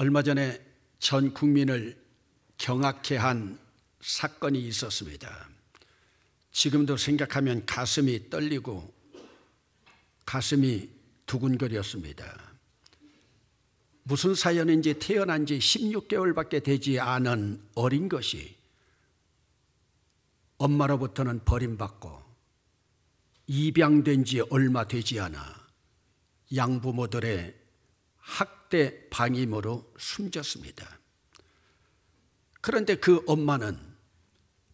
얼마 전에 전 국민을 경악해 한 사건이 있었습니다. 지금도 생각하면 가슴이 떨리고 가슴이 두근거렸습니다. 무슨 사연인지 태어난 지 16개월밖에 되지 않은 어린 것이 엄마로부터는 버림받고 입양된 지 얼마 되지 않아 양부모들의 학대 방임으로 숨졌습니다. 그런데 그 엄마는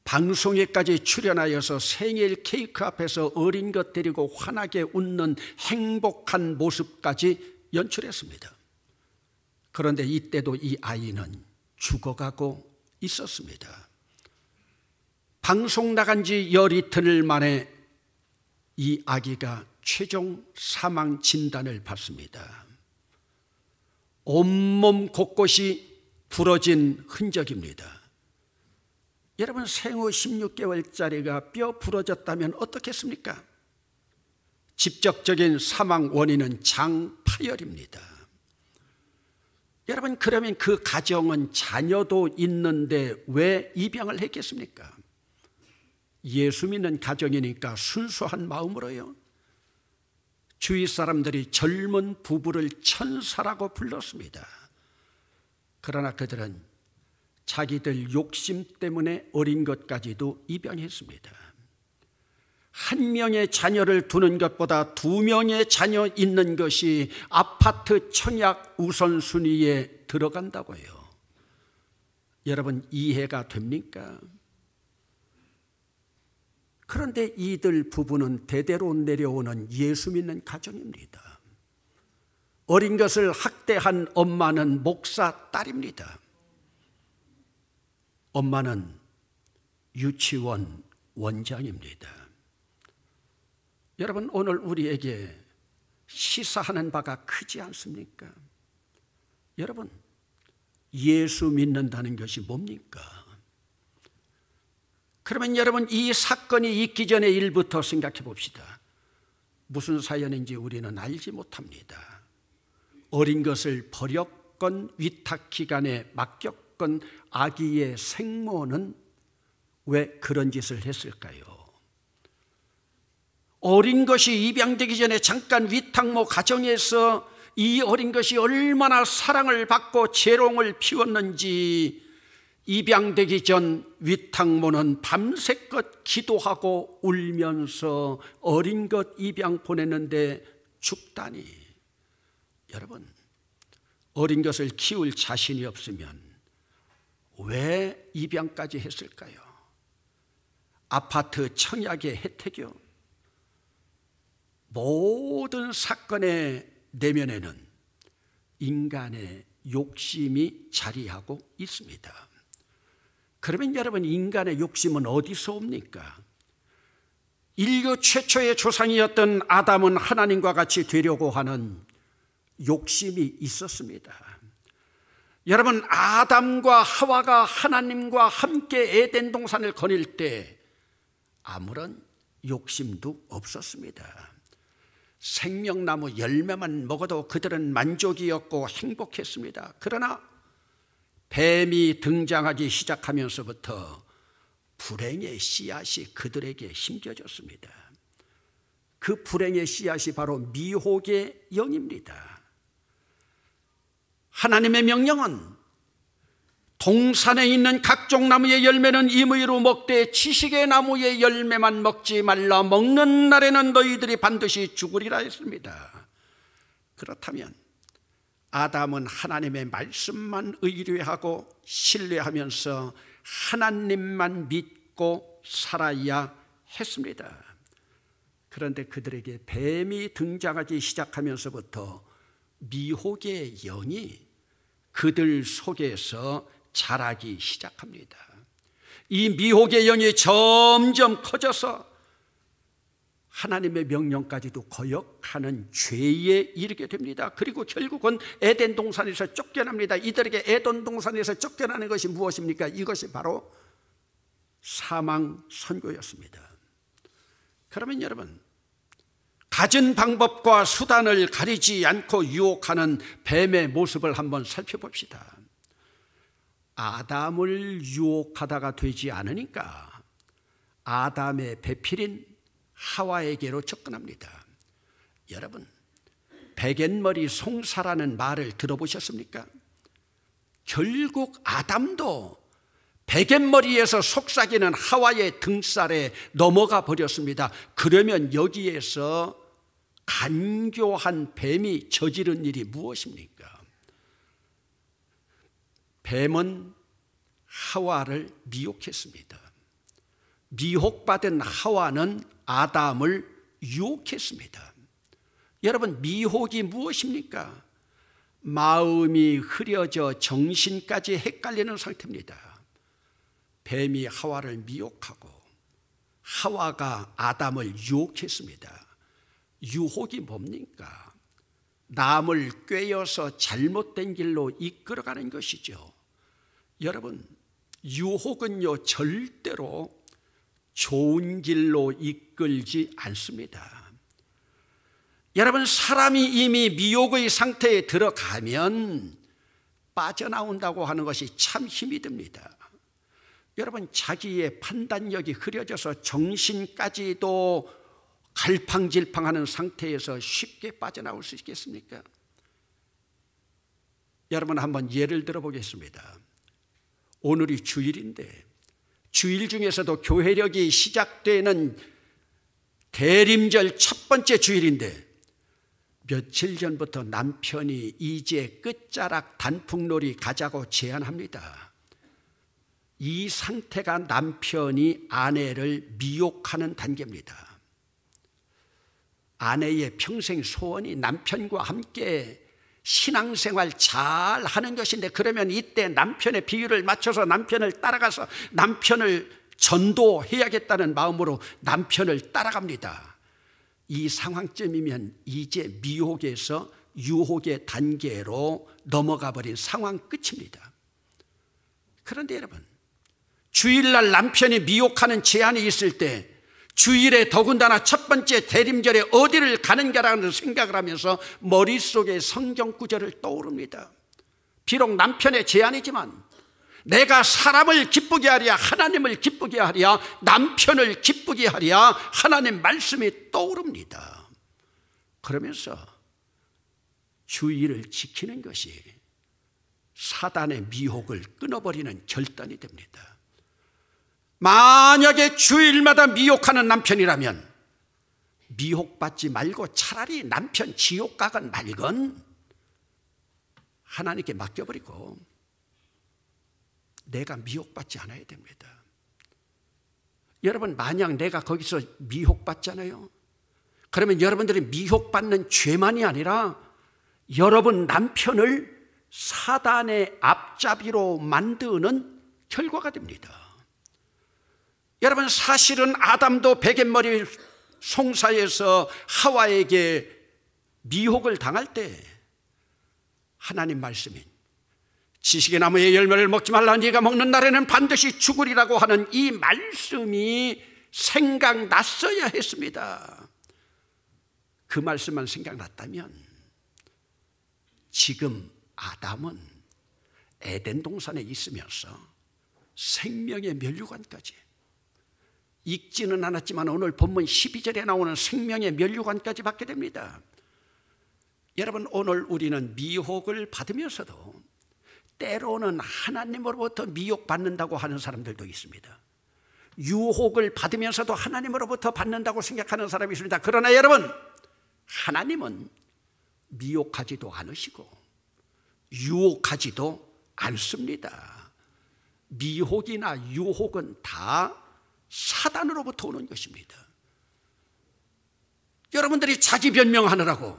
방송에까지 출연하여서 생일 케이크 앞에서 어린 것 데리고 환하게 웃는 행복한 모습까지 연출했습니다. 그런데 이때도 이 아이는 죽어가고 있었습니다. 방송 나간 지 열이틀 만에 이 아기가 최종 사망 진단을 받습니다. 온몸 곳곳이 부러진 흔적입니다. 여러분, 생후 16개월짜리가 뼈 부러졌다면 어떻겠습니까? 직접적인 사망 원인은 장파열입니다. 여러분, 그러면 그 가정은 자녀도 있는데 왜 입양을 했겠습니까? 예수 믿는 가정이니까 순수한 마음으로요. 주위 사람들이 젊은 부부를 천사라고 불렀습니다. 그러나 그들은 자기들 욕심 때문에 어린 것까지도 입양했습니다. 한 명의 자녀를 두는 것보다 두 명의 자녀 있는 것이 아파트 청약 우선순위에 들어간다고요. 여러분, 이해가 됩니까? 그런데 이들 부부는 대대로 내려오는 예수 믿는 가정입니다. 어린 것을 학대한 엄마는 목사 딸입니다. 엄마는 유치원 원장입니다. 여러분, 오늘 우리에게 시사하는 바가 크지 않습니까? 여러분, 예수 믿는다는 것이 뭡니까? 그러면 여러분, 이 사건이 있기 전의 일부터 생각해 봅시다. 무슨 사연인지 우리는 알지 못합니다. 어린 것을 버렸건 위탁기관에 맡겼건 아기의 생모는 왜 그런 짓을 했을까요? 어린 것이 입양되기 전에 잠깐 위탁모 가정에서 이 어린 것이 얼마나 사랑을 받고 재롱을 피웠는지 입양되기 전 위탁모는 밤새껏 기도하고 울면서 어린 것 입양 보냈는데 죽다니. 여러분, 어린 것을 키울 자신이 없으면 왜 입양까지 했을까요? 아파트 청약의 혜택이요. 모든 사건의 내면에는 인간의 욕심이 자리하고 있습니다. 그러면 여러분, 인간의 욕심은 어디서 옵니까? 인류 최초의 조상이었던 아담은 하나님과 같이 되려고 하는 욕심이 있었습니다. 여러분, 아담과 하와가 하나님과 함께 에덴 동산을 거닐 때 아무런 욕심도 없었습니다. 생명나무 열매만 먹어도 그들은 만족이었고 행복했습니다. 그러나 뱀이 등장하기 시작하면서부터 불행의 씨앗이 그들에게 심겨졌습니다. 그 불행의 씨앗이 바로 미혹의 영입니다. 하나님의 명령은 동산에 있는 각종 나무의 열매는 임의로 먹되 지식의 나무의 열매만 먹지 말라. 먹는 날에는 너희들이 반드시 죽으리라 했습니다. 그렇다면 아담은 하나님의 말씀만 의뢰하고 신뢰하면서 하나님만 믿고 살아야 했습니다. 그런데 그들에게 뱀이 등장하기 시작하면서부터 미혹의 영이 그들 속에서 자라기 시작합니다. 이 미혹의 영이 점점 커져서 하나님의 명령까지도 거역하는 죄에 이르게 됩니다. 그리고 결국은 에덴 동산에서 쫓겨납니다. 이들에게 에덴 동산에서 쫓겨나는 것이 무엇입니까? 이것이 바로 사망 선고였습니다. 그러면 여러분, 갖은 방법과 수단을 가리지 않고 유혹하는 뱀의 모습을 한번 살펴봅시다. 아담을 유혹하다가 되지 않으니까 아담의 배필인 하와에게로 접근합니다. 여러분, 백엔머리 송사라는 말을 들어보셨습니까? 결국 아담도 백엔머리에서 속삭이는 하와의 등살에 넘어가 버렸습니다. 그러면 여기에서 간교한 뱀이 저지른 일이 무엇입니까? 뱀은 하와를 미혹했습니다. 미혹받은 하와는 아담을 유혹했습니다. 여러분, 미혹이 무엇입니까? 마음이 흐려져 정신까지 헷갈리는 상태입니다. 뱀이 하와를 미혹하고 하와가 아담을 유혹했습니다. 유혹이 뭡니까? 남을 꿰어서 잘못된 길로 이끌어가는 것이죠. 여러분, 유혹은요 절대로 좋은 길로 이끌지 않습니다. 여러분, 사람이 이미 미혹의 상태에 들어가면 빠져나온다고 하는 것이 참 힘이 듭니다. 여러분, 자기의 판단력이 흐려져서 정신까지도 갈팡질팡하는 상태에서 쉽게 빠져나올 수 있겠습니까? 여러분, 한번 예를 들어보겠습니다. 오늘이 주일인데 주일 중에서도 교회력이 시작되는 대림절 첫 번째 주일인데 며칠 전부터 남편이 이제 끝자락 단풍놀이 가자고 제안합니다. 이 상태가 남편이 아내를 미혹하는 단계입니다. 아내의 평생 소원이 남편과 함께 신앙생활 잘 하는 것인데, 그러면 이때 남편의 비유를 맞춰서 남편을 따라가서 남편을 전도해야겠다는 마음으로 남편을 따라갑니다. 이 상황쯤이면 이제 미혹에서 유혹의 단계로 넘어가 버린 상황 끝입니다. 그런데 여러분, 주일날 남편이 미혹하는 제안이 있을 때 주일에 더군다나 첫 번째 대림절에 어디를 가는가라는 생각을 하면서 머릿속에 성경 구절을 떠오릅니다. 비록 남편의 제안이지만 내가 사람을 기쁘게 하랴 하나님을 기쁘게 하랴 남편을 기쁘게 하랴 하나님 말씀이 떠오릅니다. 그러면서 주일을 지키는 것이 사단의 미혹을 끊어버리는 결단이 됩니다. 만약에 주일마다 미혹하는 남편이라면 미혹받지 말고 차라리 남편 지옥 가건 말건 하나님께 맡겨버리고 내가 미혹받지 않아야 됩니다. 여러분, 만약 내가 거기서 미혹받잖아요, 그러면 여러분들이 미혹받는 죄만이 아니라 여러분 남편을 사단의 앞잡이로 만드는 결과가 됩니다. 여러분, 사실은 아담도 백엔머리 송사에서 하와에게 미혹을 당할 때 하나님 말씀인 지식의 나무의 열매를 먹지 말라 네가 먹는 날에는 반드시 죽으리라고 하는 이 말씀이 생각났어야 했습니다. 그 말씀만 생각났다면 지금 아담은 에덴 동산에 있으면서 생명의 면류관까지, 읽지는 않았지만 오늘 본문 12절에 나오는 생명의 면류관까지 받게 됩니다. 여러분, 오늘 우리는 미혹을 받으면서도 때로는 하나님으로부터 미혹받는다고 하는 사람들도 있습니다. 유혹을 받으면서도 하나님으로부터 받는다고 생각하는 사람이 있습니다. 그러나 여러분, 하나님은 미혹하지도 않으시고 유혹하지도 않습니다. 미혹이나 유혹은 다 사단으로부터 오는 것입니다. 여러분들이 자기 변명하느라고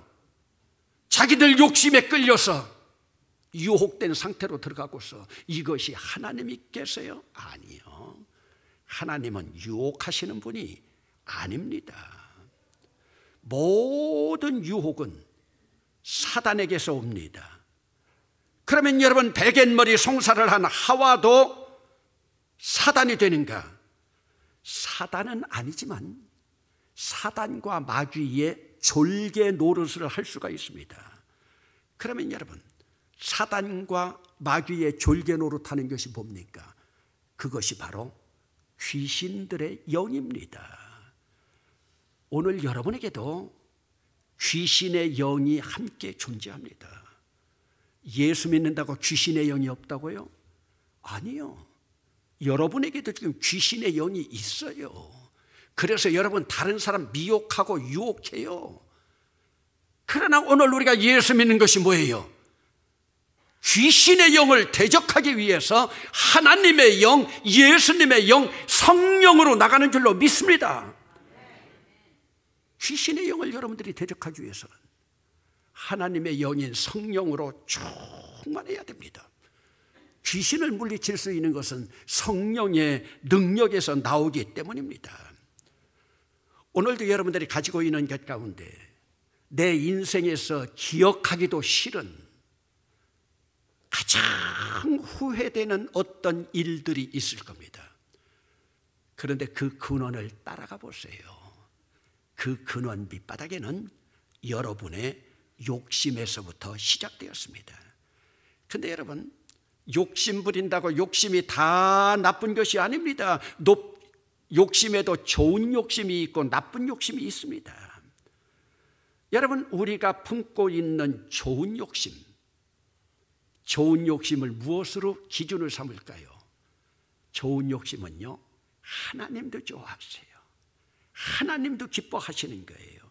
자기들 욕심에 끌려서 유혹된 상태로 들어가고서 이것이 하나님이겠어요? 아니요. 하나님은 유혹하시는 분이 아닙니다. 모든 유혹은 사단에게서 옵니다. 그러면 여러분, 백엔머리 송사를 한 하와도 사단이 되는가? 사단은 아니지만 사단과 마귀의 졸개 노릇을 할 수가 있습니다. 그러면 여러분, 사단과 마귀의 졸개 노릇하는 것이 뭡니까? 그것이 바로 귀신들의 영입니다. 오늘 여러분에게도 귀신의 영이 함께 존재합니다. 예수 믿는다고 귀신의 영이 없다고요? 아니요. 여러분에게도 지금 귀신의 영이 있어요. 그래서 여러분 다른 사람 미혹하고 유혹해요. 그러나 오늘 우리가 예수 믿는 것이 뭐예요? 귀신의 영을 대적하기 위해서 하나님의 영, 예수님의 영, 성령으로 나가는 줄로 믿습니다. 귀신의 영을 여러분들이 대적하기 위해서는 하나님의 영인 성령으로 충만해야 됩니다. 귀신을 물리칠 수 있는 것은 성령의 능력에서 나오기 때문입니다. 오늘도 여러분들이 가지고 있는 것 가운데 내 인생에서 기억하기도 싫은 가장 후회되는 어떤 일들이 있을 겁니다. 그런데 그 근원을 따라가 보세요. 그 근원 밑바닥에는 여러분의 욕심에서부터 시작되었습니다. 그런데 여러분, 욕심 부린다고 욕심이 다 나쁜 것이 아닙니다. 욕심에도 좋은 욕심이 있고 나쁜 욕심이 있습니다. 여러분, 우리가 품고 있는 좋은 욕심을 무엇으로 기준을 삼을까요? 좋은 욕심은요, 하나님도 좋아하세요. 하나님도 기뻐하시는 거예요.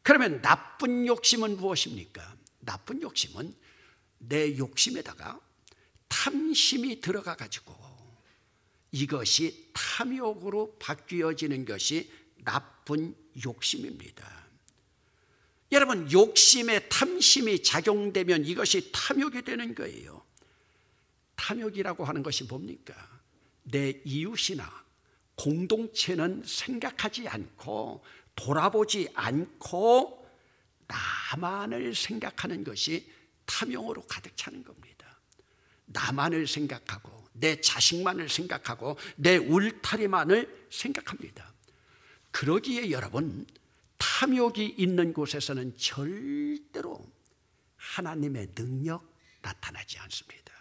그러면 나쁜 욕심은 무엇입니까? 나쁜 욕심은 내 욕심에다가 탐심이 들어가 가지고 이것이 탐욕으로 바뀌어지는 것이 나쁜 욕심입니다. 여러분, 욕심에 탐심이 작용되면 이것이 탐욕이 되는 거예요. 탐욕이라고 하는 것이 뭡니까? 내 이웃이나 공동체는 생각하지 않고 돌아보지 않고 나만을 생각하는 것이 탐욕으로 가득 차는 겁니다. 나만을 생각하고 내 자식만을 생각하고 내 울타리만을 생각합니다. 그러기에 여러분, 탐욕이 있는 곳에서는 절대로 하나님의 능력 나타나지 않습니다.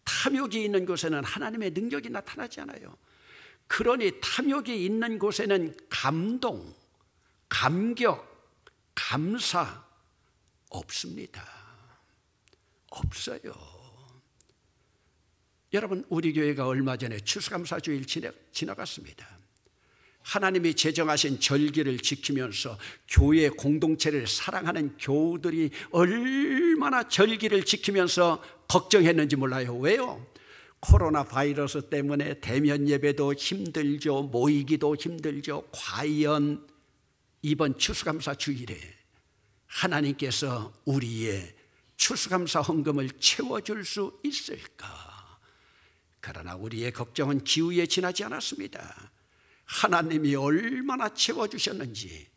탐욕이 있는 곳에는 하나님의 능력이 나타나지 않아요. 그러니 탐욕이 있는 곳에는 감동, 감격, 감사 없습니다. 없어요. 여러분, 우리 교회가 얼마 전에 추수감사주일 지나갔습니다. 하나님이 제정하신 절기를 지키면서 교회 공동체를 사랑하는 교우들이 얼마나 절기를 지키면서 걱정했는지 몰라요. 왜요? 코로나 바이러스 때문에 대면 예배도 힘들죠. 모이기도 힘들죠. 과연 이번 추수감사 주일에 하나님께서 우리의 추수감사 헌금을 채워줄 수 있을까? 그러나 우리의 걱정은 기우에 지나지 않았습니다. 하나님이 얼마나 채워주셨는지,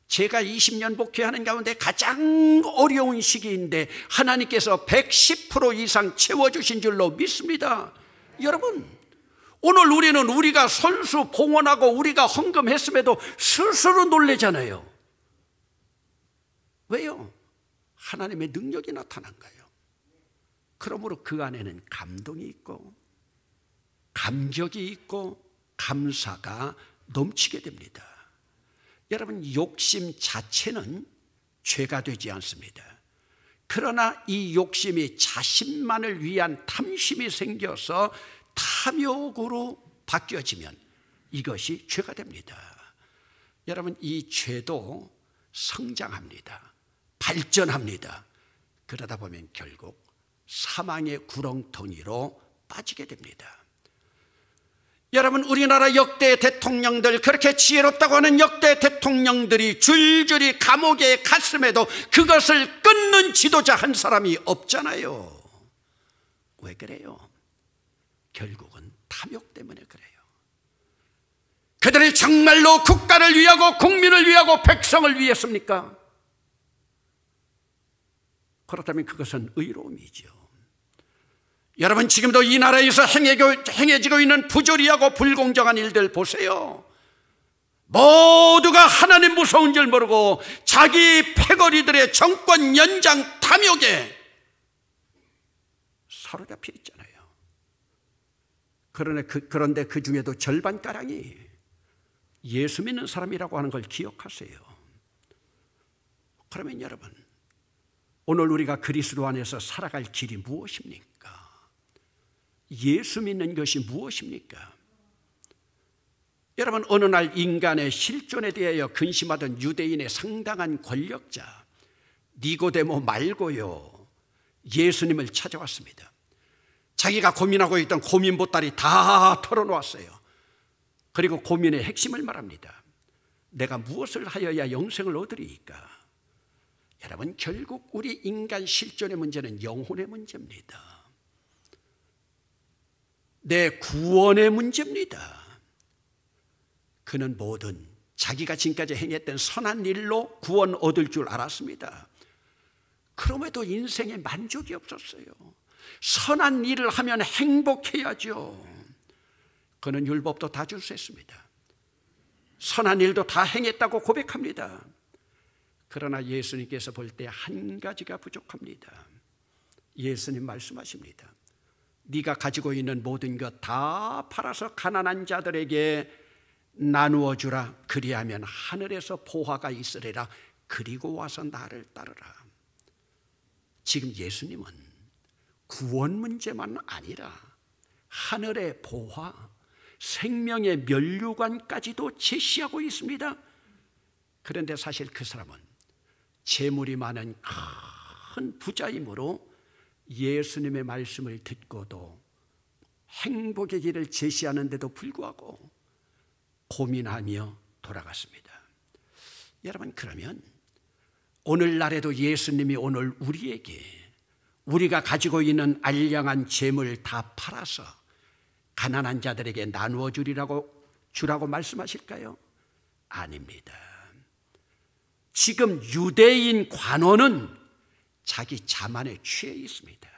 제가 20년 목회하는 가운데 가장 어려운 시기인데 하나님께서 110% 이상 채워주신 줄로 믿습니다. 여러분, 오늘 우리는 우리가 선수 봉헌하고 우리가 헌금했음에도 스스로 놀래잖아요. 왜요? 하나님의 능력이 나타난 거예요. 그러므로 그 안에는 감동이 있고 감격이 있고 감사가 넘치게 됩니다. 여러분, 욕심 자체는 죄가 되지 않습니다. 그러나 이 욕심이 자신만을 위한 탐심이 생겨서 탐욕으로 바뀌어지면 이것이 죄가 됩니다. 여러분, 이 죄도 성장합니다. 발전합니다. 그러다 보면 결국 사망의 구렁텅이로 빠지게 됩니다. 여러분, 우리나라 역대 대통령들, 그렇게 지혜롭다고 하는 역대 대통령들이 줄줄이 감옥에 갔음에도 그것을 끊는 지도자 한 사람이 없잖아요. 왜 그래요? 결국은 탐욕 때문에 그래요. 그들이 정말로 국가를 위하고 국민을 위하고 백성을 위했습니까? 그렇다면 그것은 의로움이죠. 여러분, 지금도 이 나라에서 행해지고 있는 부조리하고 불공정한 일들 보세요. 모두가 하나님 무서운 줄 모르고 자기 패거리들의 정권 연장 탐욕에 사로잡혀 있잖아요. 그런데 그 중에도 절반가량이 예수 믿는 사람이라고 하는 걸 기억하세요. 그러면 여러분, 오늘 우리가 그리스도 안에서 살아갈 길이 무엇입니까? 예수 믿는 것이 무엇입니까? 여러분, 어느 날 인간의 실존에 대하여 근심하던 유대인의 상당한 권력자 니고데모 말고요, 예수님을 찾아왔습니다. 자기가 고민하고 있던 고민 보따리 다 털어놓았어요. 그리고 고민의 핵심을 말합니다. 내가 무엇을 하여야 영생을 얻으리이까? 여러분, 결국 우리 인간 실존의 문제는 영혼의 문제입니다. 내 구원의 문제입니다. 그는 뭐든 자기가 지금까지 행했던 선한 일로 구원 얻을 줄 알았습니다. 그럼에도 인생에 만족이 없었어요. 선한 일을 하면 행복해야죠. 그는 율법도 다 준수했습니다. 선한 일도 다 행했다고 고백합니다. 그러나 예수님께서 볼 때 한 가지가 부족합니다. 예수님 말씀하십니다. 네가 가지고 있는 모든 것 다 팔아서 가난한 자들에게 나누어 주라. 그리하면 하늘에서 보화가 있으리라. 그리고 와서 나를 따르라. 지금 예수님은 구원 문제만 아니라 하늘의 보화, 생명의 면류관까지도 제시하고 있습니다. 그런데 사실 그 사람은 재물이 많은 큰 부자이므로 예수님의 말씀을 듣고도 행복의 길을 제시하는데도 불구하고 고민하며 돌아갔습니다. 여러분, 그러면 오늘날에도 예수님이 오늘 우리에게 우리가 가지고 있는 알량한 재물 다 팔아서 가난한 자들에게 나누어 주라고 말씀하실까요? 아닙니다. 지금 유대인 관원은 자기 자만에 취해 있습니다.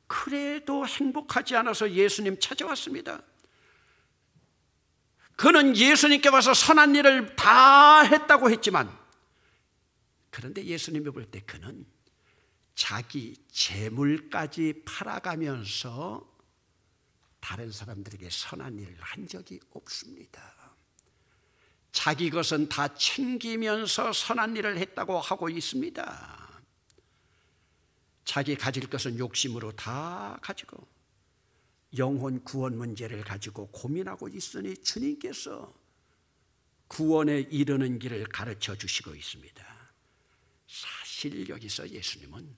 그래도 행복하지 않아서 예수님 찾아왔습니다. 그는 예수님께 와서 선한 일을 다 했다고 했지만, 그런데 예수님이 볼 때 그는 자기 재물까지 팔아가면서 다른 사람들에게 선한 일을 한 적이 없습니다. 자기 것은 다 챙기면서 선한 일을 했다고 하고 있습니다. 자기 가질 것은 욕심으로 다 가지고 영혼 구원 문제를 가지고 고민하고 있으니 주님께서 구원에 이르는 길을 가르쳐 주시고 있습니다. 사실 여기서 예수님은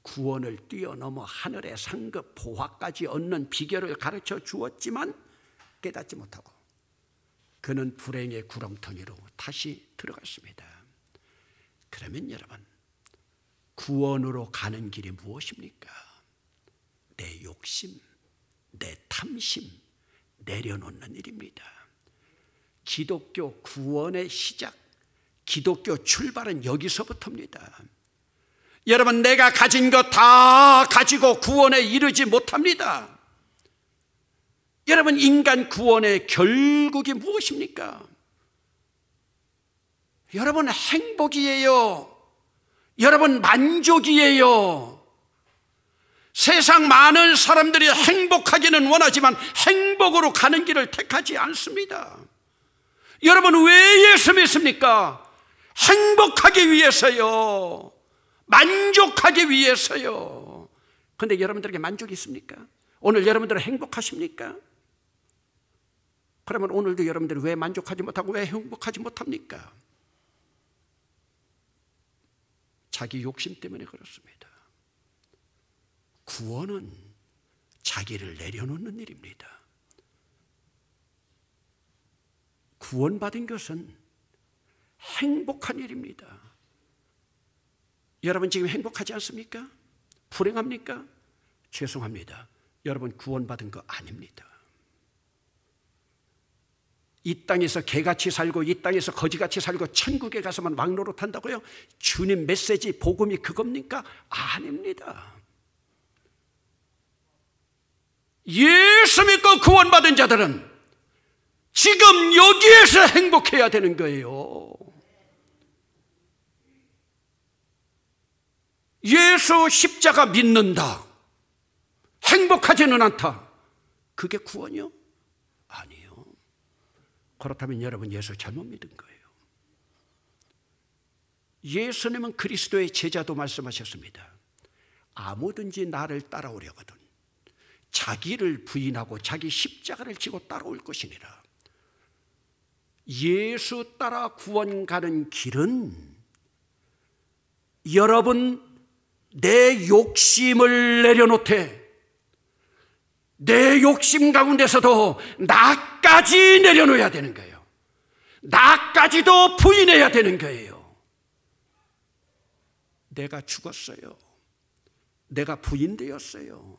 구원을 뛰어넘어 하늘의 상급 보화까지 얻는 비결을 가르쳐 주었지만 깨닫지 못하고 그는 불행의 구렁텅이로 다시 들어갔습니다. 그러면 여러분, 구원으로 가는 길이 무엇입니까? 내 욕심, 내 탐심 내려놓는 일입니다. 기독교 구원의 시작, 기독교 출발은 여기서부터입니다. 여러분, 내가 가진 것 다 가지고 구원에 이르지 못합니다. 여러분, 인간 구원의 결국이 무엇입니까? 여러분, 행복이에요. 여러분, 만족이에요. 세상 많은 사람들이 행복하기는 원하지만 행복으로 가는 길을 택하지 않습니다. 여러분, 왜 예수 믿습니까? 행복하기 위해서요. 만족하기 위해서요. 그런데 여러분들에게 만족이 있습니까? 오늘 여러분들은 행복하십니까? 그러면 오늘도 여러분들이 왜 만족하지 못하고 왜 행복하지 못합니까? 자기 욕심 때문에 그렇습니다. 구원은 자기를 내려놓는 일입니다. 구원받은 것은 행복한 일입니다. 여러분 지금 행복하지 않습니까? 불행합니까? 죄송합니다. 여러분 구원받은 거 아닙니다. 이 땅에서 개같이 살고 이 땅에서 거지같이 살고 천국에 가서만 왕노릇한다고요? 주님 메시지 복음이 그겁니까? 아닙니다. 예수 믿고 구원받은 자들은 지금 여기에서 행복해야 되는 거예요. 예수 십자가 믿는다, 행복하지는 않다, 그게 구원이요? 아니요. 그렇다면 여러분 예수 잘못 믿은 거예요. 예수님은 그리스도의 제자도 말씀하셨습니다. 아무든지 나를 따라오려거든 자기를 부인하고 자기 십자가를 지고 따라올 것이니라. 예수 따라 구원 가는 길은 여러분 내 욕심을 내려놓되 내 욕심 가운데서도 나까지 내려놓아야 되는 거예요. 나까지도 부인해야 되는 거예요. 내가 죽었어요. 내가 부인되었어요.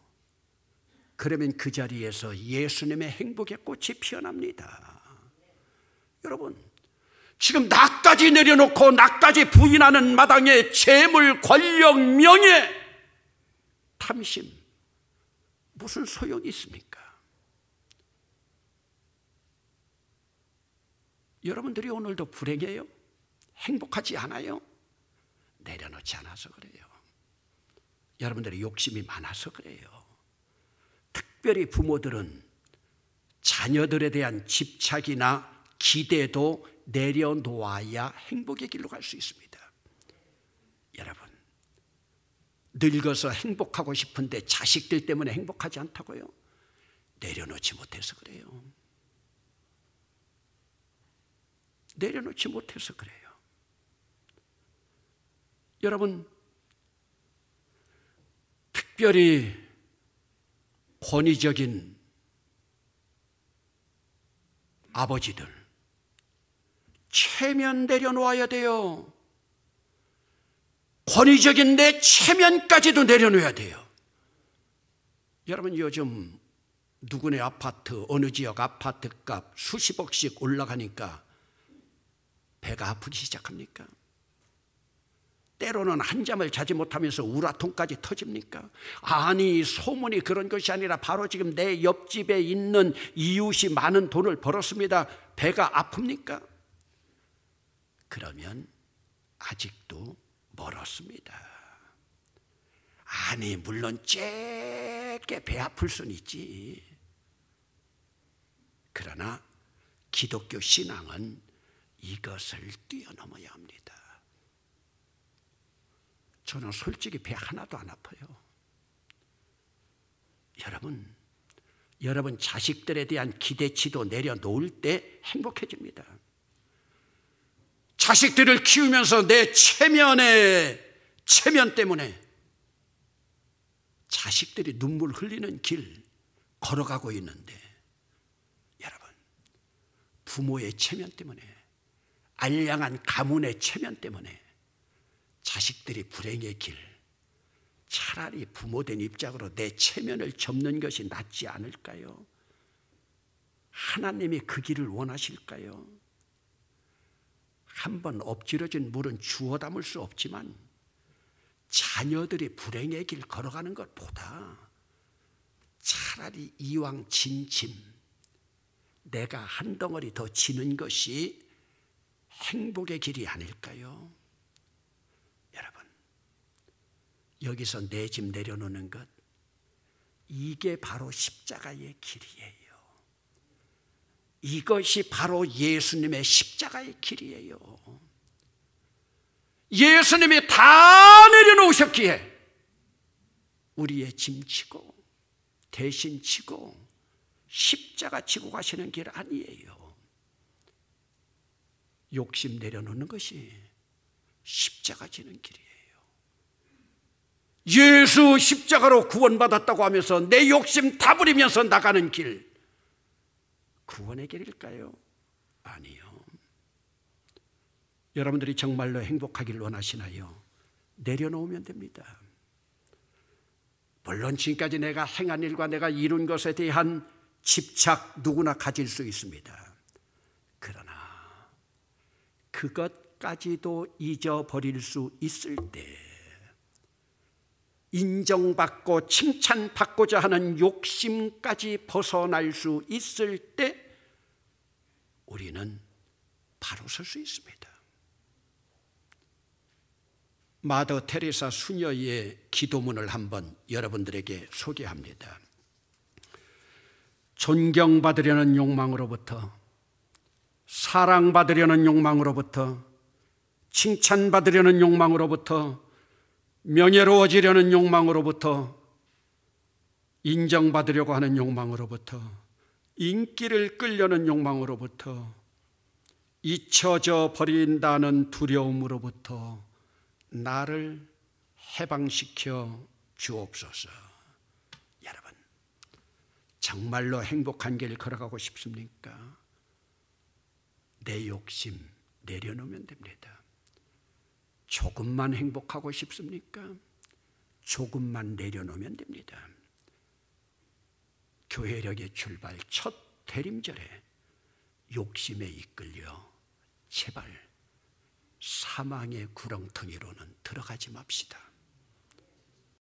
그러면 그 자리에서 예수님의 행복의 꽃이 피어납니다. 여러분, 지금 나까지 내려놓고 나까지 부인하는 마당에 재물, 권력, 명예, 탐심, 무슨 소용이 있습니까? 여러분들이 오늘도 불행해요? 행복하지 않아요? 내려놓지 않아서 그래요. 여러분들의 욕심이 많아서 그래요. 특별히 부모들은 자녀들에 대한 집착이나 기대도 내려놓아야 행복의 길로 갈 수 있습니다. 여러분, 늙어서 행복하고 싶은데 자식들 때문에 행복하지 않다고요? 내려놓지 못해서 그래요. 내려놓지 못해서 그래요. 여러분, 특별히 권위적인 아버지들, 체면 내려놓아야 돼요. 권위적인 내 체면까지도 내려놓아야 돼요. 여러분, 요즘 누구네 아파트, 어느 지역 아파트 값 수십억씩 올라가니까 배가 아프기 시작합니까? 때로는 한잠을 자지 못하면서 우라통까지 터집니까? 아니, 소문이 그런 것이 아니라 바로 지금 내 옆집에 있는 이웃이 많은 돈을 벌었습니다. 배가 아픕니까? 그러면 아직도 멀었습니다. 아니, 물론 쬐게 배 아플 수는 있지. 그러나 기독교 신앙은 이것을 뛰어넘어야 합니다. 저는 솔직히 배 하나도 안 아파요. 여러분 자식들에 대한 기대치도 내려놓을 때 행복해집니다. 자식들을 키우면서 내 체면 때문에 자식들이 눈물 흘리는 길 걸어가고 있는데, 여러분, 부모의 체면 때문에, 알량한 가문의 체면 때문에 자식들이 불행의 길, 차라리 부모된 입장으로 내 체면을 접는 것이 낫지 않을까요? 하나님이 그 길을 원하실까요? 한번 엎질러진 물은 주워 담을 수 없지만 자녀들이 불행의 길 걸어가는 것보다 차라리 이왕 진 짐, 내가 한 덩어리 더 지는 것이 행복의 길이 아닐까요? 여러분, 여기서 내 짐 내려놓는 것, 이게 바로 십자가의 길이에요. 이것이 바로 예수님의 십자가의 길이에요. 예수님이 다 내려놓으셨기에 우리의 짐 지고 대신 지고 십자가 지고 가시는 길 아니에요. 욕심 내려놓는 것이 십자가 지는 길이에요. 예수 십자가로 구원받았다고 하면서 내 욕심 다 부리면서 나가는 길, 구원의 길일까요? 아니요. 여러분들이 정말로 행복하길 원하시나요? 내려놓으면 됩니다. 물론 지금까지 내가 행한 일과 내가 이룬 것에 대한 집착 누구나 가질 수 있습니다. 그러나 그것까지도 잊어버릴 수 있을 때, 인정받고 칭찬받고자 하는 욕심까지 벗어날 수 있을 때 우리는 바로 설 수 있습니다. 마더 테레사 수녀의 기도문을 한번 여러분들에게 소개합니다. 존경받으려는 욕망으로부터, 사랑받으려는 욕망으로부터, 칭찬받으려는 욕망으로부터, 명예로워지려는 욕망으로부터, 인정받으려고 하는 욕망으로부터, 인기를 끌려는 욕망으로부터, 잊혀져 버린다는 두려움으로부터 나를 해방시켜 주옵소서. 여러분, 정말로 행복한 길 걸어가고 싶습니까? 내 욕심 내려놓으면 됩니다. 조금만 행복하고 싶습니까? 조금만 내려놓으면 됩니다. 교회력의 출발 첫 대림절에 욕심에 이끌려 제발 사망의 구렁텅이로는 들어가지 맙시다.